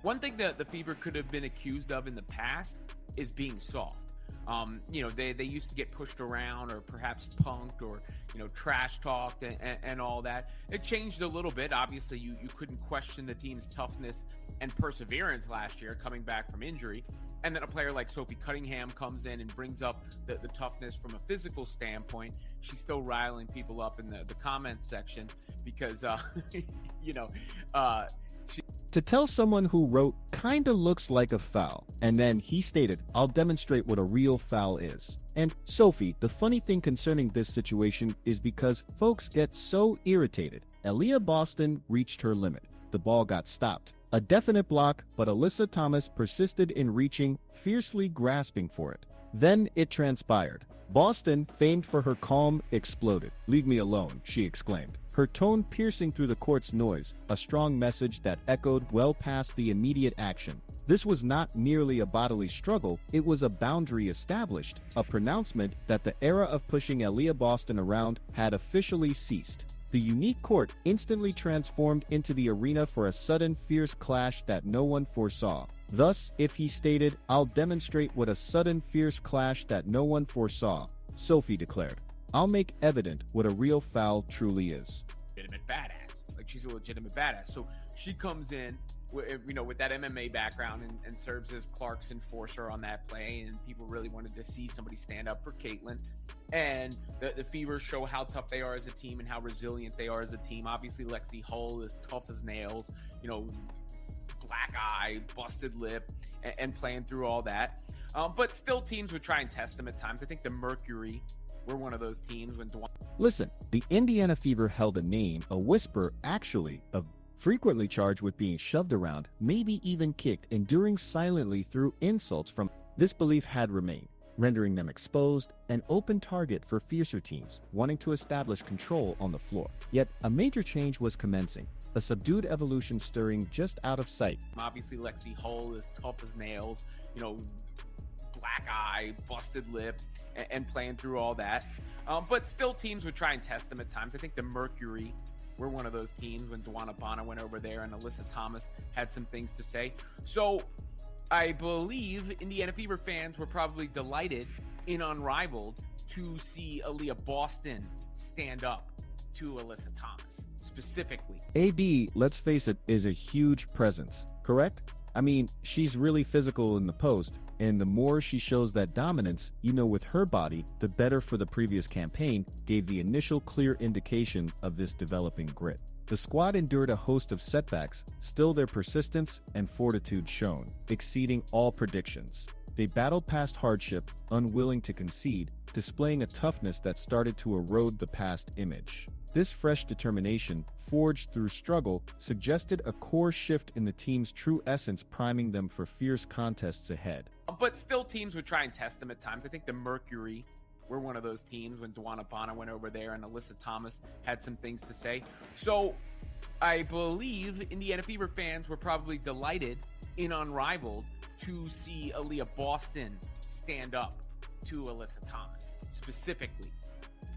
One thing that the Fever could have been accused of in the past is being soft. They used to get pushed around or perhaps punked or, trash talked and all that. It changed a little bit. Obviously, you couldn't question the team's toughness and perseverance last year coming back from injury. And then a player like Sophie Cunningham comes in and brings up the toughness from a physical standpoint. She's still riling people up in the comments section because, To tell someone who wrote "kinda looks like a foul," and then he stated, "I'll demonstrate what a real foul is." And Sophie, the funny thing concerning this situation is because folks get so irritated. Aliyah Boston reached her limit. The ball got stopped. A definite block, but Alyssa Thomas persisted in reaching, fiercely grasping for it. Then it transpired. Boston, famed for her calm, exploded. "Leave me alone," she exclaimed, her tone piercing through the court's noise, a strong message that echoed well past the immediate action. This was not merely a bodily struggle, it was a boundary established, a pronouncement that the era of pushing Aliyah Boston around had officially ceased. The unique court instantly transformed into the arena for a sudden fierce clash that no one foresaw. Thus, if he stated, "I'll demonstrate what a sudden fierce clash that no one foresaw," Sophie declared, "I'll make evident what a real foul truly is." Legitimate badass. Like, she's a legitimate badass. So she comes in, with that MMA background and serves as Clark's enforcer on that play. And people really wanted to see somebody stand up for Caitlin. And the Fever show how tough they are as a team and how resilient they are as a team. Obviously, Lexi Hull is tough as nails, black eye, busted lip, and playing through all that. But still, teams would try and test them at times. I think the Mercury were one of those teams when Listen, the Indiana Fever held a name, a whisper, actually, of frequently charged with being shoved around, maybe even kicked, enduring silently through insults from. This belief had remained, rendering them exposed, an open target for fiercer teams, wanting to establish control on the floor. Yet, a major change was commencing, a subdued evolution stirring just out of sight. Obviously, Lexi Hull is tough as nails, black eye, busted lip, and playing through all that. But still, teams would try and test them at times. I think the Mercury were one of those teams when Duana Bana went over there and Alyssa Thomas had some things to say. So I believe Indiana Fever fans were probably delighted in Unrivaled to see Aliyah Boston stand up to Alyssa Thomas specifically. AB, let's face it, is a huge presence, correct? I mean, she's really physical in the post, and the more she shows that dominance, with her body, the better for the previous campaign, gave the initial clear indication of this developing grit. The squad endured a host of setbacks, still their persistence and fortitude shone, exceeding all predictions. They battled past hardship, unwilling to concede, displaying a toughness that started to erode the past image. This fresh determination, forged through struggle, suggested a core shift in the team's true essence, priming them for fierce contests ahead. But still, teams would try and test them at times. I think the Mercury were one of those teams when Duana Bana went over there and Alyssa Thomas had some things to say. So I believe Indiana Fever fans were probably delighted in Unrivaled to see Aliyah Boston stand up to Alyssa Thomas specifically.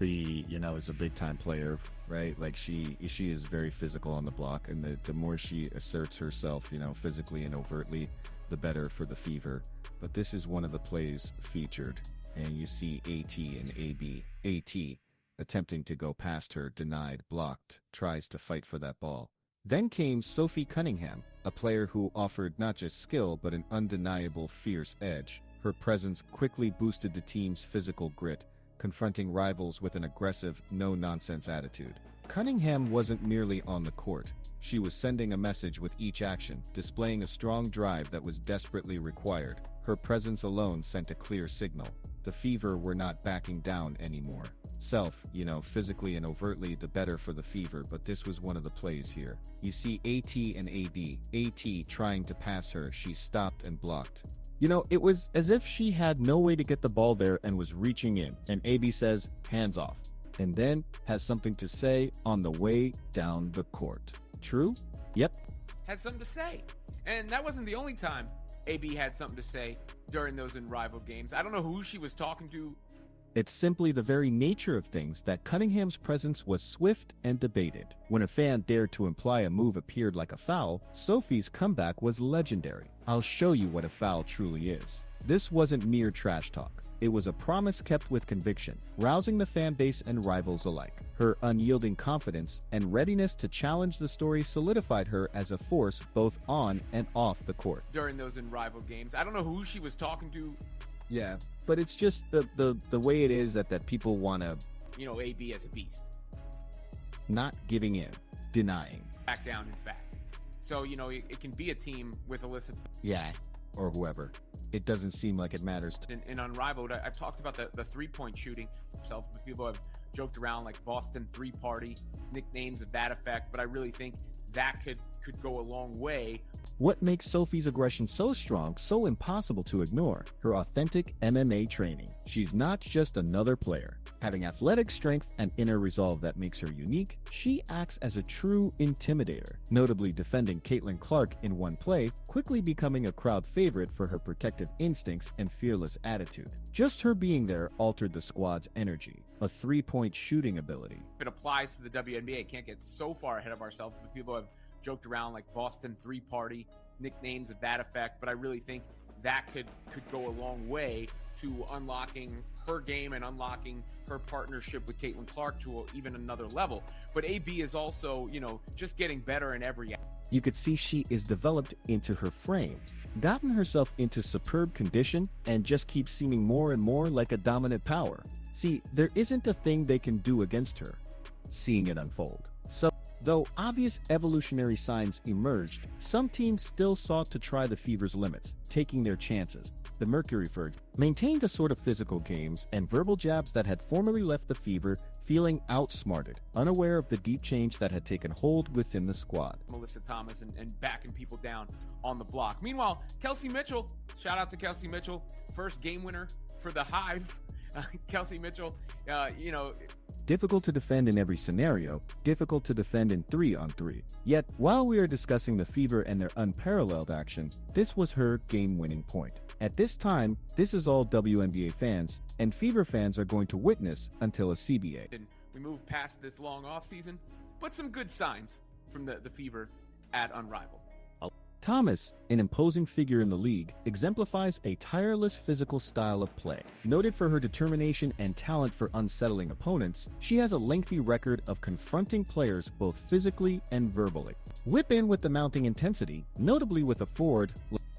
Is a big time player, right? Like she is very physical on the block, and the more she asserts herself, physically and overtly, the better for the Fever. But this is one of the plays featured, and you see AT and AB. AT attempting to go past her, denied, blocked, tries to fight for that ball. Then came Sophie Cunningham, a player who offered not just skill but an undeniable fierce edge. Her presence quickly boosted the team's physical grit, confronting rivals with an aggressive, no-nonsense attitude. Cunningham wasn't merely on the court. She was sending a message with each action, displaying a strong drive that was desperately required. Her presence alone sent a clear signal. The Fever were not backing down anymore. Physically and overtly, the better for the Fever, but this was one of the plays here. You see AT and AB. AT trying to pass her, she stopped and blocked. It was as if she had no way to get the ball there and was reaching in, and AB says, "Hands off," and then has something to say on the way down the court. True? Yep. Had something to say. And that wasn't the only time AB had something to say during those Unrivaled games. I don't know who she was talking to It's simply the very nature of things that Cunningham's presence was swift and debated. When a fan dared to imply a move appeared like a foul, Sophie's comeback was legendary. "I'll show you what a foul truly is." This wasn't mere trash talk. It was a promise kept with conviction, rousing the fan base and rivals alike. Her unyielding confidence and readiness to challenge the story solidified her as a force both on and off the court. During those Unrivaled games, I don't know who she was talking to. Yeah, but it's just the way it is that people want to, AB as a beast. Not giving in, denying. Back down, in fact. So, it can be a team with Alyssa. Yeah, or whoever. It doesn't seem like it matters. In Unrivaled, I've talked about the three-point shooting. People have joked around like Boston 3-party, nicknames of that effect, but I really think that could go a long way. What makes Sophie's aggression so strong, so impossible to ignore? Her authentic MMA training. She's not just another player. Having athletic strength and inner resolve that makes her unique, she acts as a true intimidator, notably defending Caitlin Clark in one play, quickly becoming a crowd favorite for her protective instincts and fearless attitude. Just her being there altered the squad's energy. A three-point shooting ability. It applies to the WNBA. Can't get so far ahead of ourselves, but people have joked around like Boston 3-party, nicknames of that effect, but I really think that could go a long way to unlocking her game and unlocking her partnership with Caitlin Clark to even another level. But AB is also, just getting better in every. You could see she is developed into her frame, gotten herself into superb condition, and just keeps seeming more and more like a dominant power. See, there isn't a thing they can do against her. Seeing it unfold. So, though obvious evolutionary signs emerged, some teams still sought to try the Fever's limits, taking their chances. The Mercury, for example, maintained a sort of physical games and verbal jabs that had formerly left the Fever feeling outsmarted, unaware of the deep change that had taken hold within the squad. Alyssa Thomas and backing people down on the block. Meanwhile, Kelsey Mitchell, shout out to Kelsey Mitchell, first game winner for the Hive. Kelsey Mitchell, Difficult to defend in every scenario, difficult to defend in 3-on-3. Yet, while we are discussing the Fever and their unparalleled action, this was her game-winning point. At this time, this is all WNBA fans and Fever fans are going to witness until a CBA. And we move past this long offseason, but some good signs from the Fever at Unrivaled. Thomas, an imposing figure in the league, exemplifies a tireless physical style of play. Noted for her determination and talent for unsettling opponents, she has a lengthy record of confronting players both physically and verbally. Whip in with the mounting intensity, notably with a forward.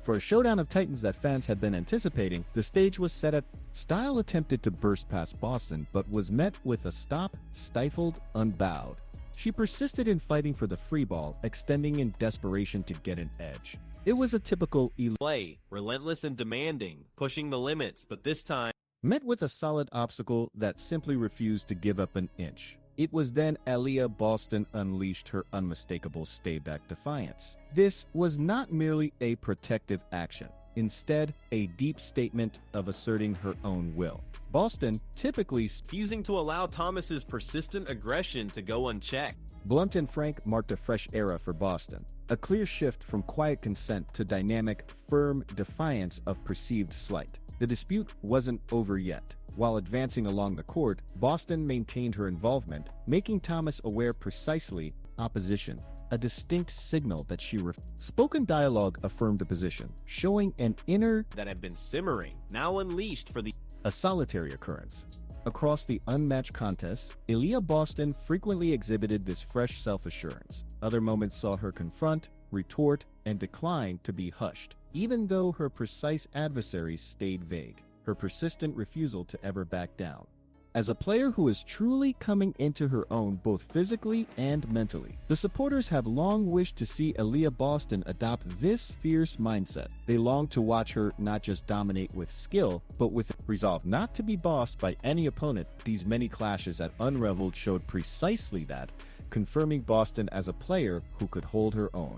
For a showdown of titans that fans had been anticipating, the stage was set at. Style attempted to burst past Boston, but was met with a stop, stifled, unbowed. She persisted in fighting for the free ball, extending in desperation to get an edge. It was a typical play, relentless and demanding, pushing the limits, but this time met with a solid obstacle that simply refused to give up an inch. It was then Aliyah Boston unleashed her unmistakable stay-back defiance. This was not merely a protective action, instead a deep statement of asserting her own will. Boston typically refusing to allow Thomas's persistent aggression to go unchecked. Blunt and frank marked a fresh era for Boston, a clear shift from quiet consent to dynamic, firm defiance of perceived slight. The dispute wasn't over yet. While advancing along the court, Boston maintained her involvement, making Thomas aware precisely opposition, a distinct signal that she spoken dialogue affirmed the position, showing an inner that had been simmering, now unleashed for a solitary occurrence. Across the unmatched contests, Aliyah Boston frequently exhibited this fresh self-assurance. Other moments saw her confront, retort, and decline to be hushed, even though her precise adversaries stayed vague, her persistent refusal to ever back down. As a player who is truly coming into her own both physically and mentally, the supporters have long wished to see Aliyah Boston adopt this fierce mindset. They long to watch her not just dominate with skill, but with resolve not to be bossed by any opponent. These many clashes at Unrivaled showed precisely that, confirming Boston as a player who could hold her own.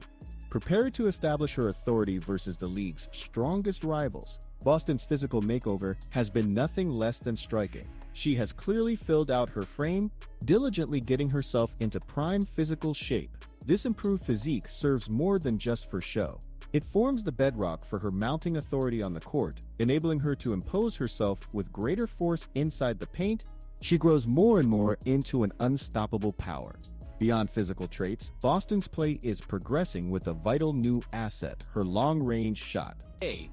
Prepared to establish her authority versus the league's strongest rivals, Boston's physical makeover has been nothing less than striking. She has clearly filled out her frame, diligently getting herself into prime physical shape. This improved physique serves more than just for show. It forms the bedrock for her mounting authority on the court, enabling her to impose herself with greater force inside the paint. She grows more and more into an unstoppable power. Beyond physical traits, Boston's play is progressing with a vital new asset, her long-range shot.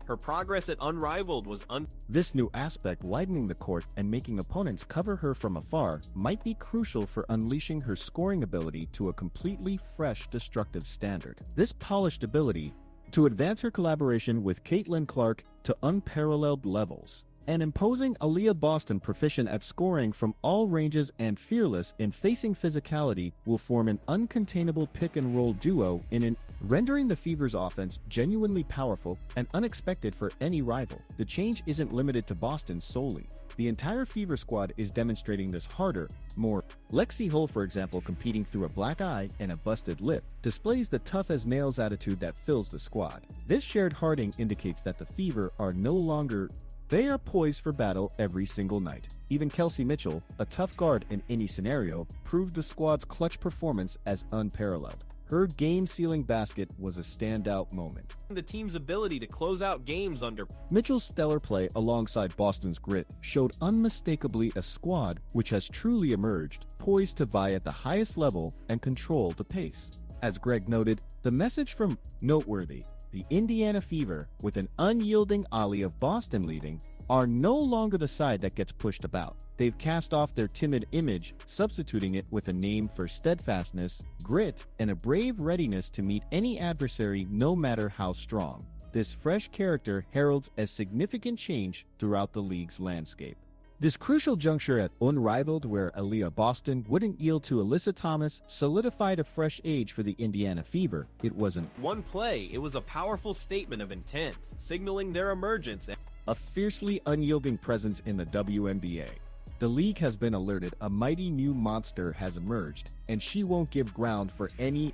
Her progress at Unrivaled was This new aspect, widening the court and making opponents cover her from afar, might be crucial for unleashing her scoring ability to a completely fresh, destructive standard. This polished ability to advance her collaboration with Caitlin Clark to unparalleled levels. An imposing Aliyah Boston, proficient at scoring from all ranges and fearless in facing physicality, will form an uncontainable pick-and-roll duo rendering the Fever's offense genuinely powerful and unexpected for any rival. The change isn't limited to Boston solely. The entire Fever squad is demonstrating this harder, more. Lexi Hull, for example, competing through a black eye and a busted lip, displays the tough-as-nails attitude that fills the squad. This shared hearting indicates that the Fever are no longer They are poised for battle every single night. Even Kelsey Mitchell, a tough guard in any scenario, proved the squad's clutch performance as unparalleled. Her game-sealing basket was a standout moment. the team's ability to close out games under Mitchell's stellar play alongside Boston's grit showed unmistakably a squad which has truly emerged, poised to vie at the highest level and control the pace. As Greg noted, the message from Noteworthy, the Indiana Fever, with an unyielding Aliyah of Boston leading, are no longer the side that gets pushed about. They've cast off their timid image, substituting it with a name for steadfastness, grit, and a brave readiness to meet any adversary no matter how strong. This fresh character heralds a significant change throughout the league's landscape. This crucial juncture at Unrivaled, where Aliyah Boston wouldn't yield to Alyssa Thomas, solidified a fresh age for the Indiana Fever. It wasn't one play, it was a powerful statement of intent, signaling their emergence. A fiercely unyielding presence in the WNBA. The league has been alerted a mighty new monster has emerged, and she won't give ground for any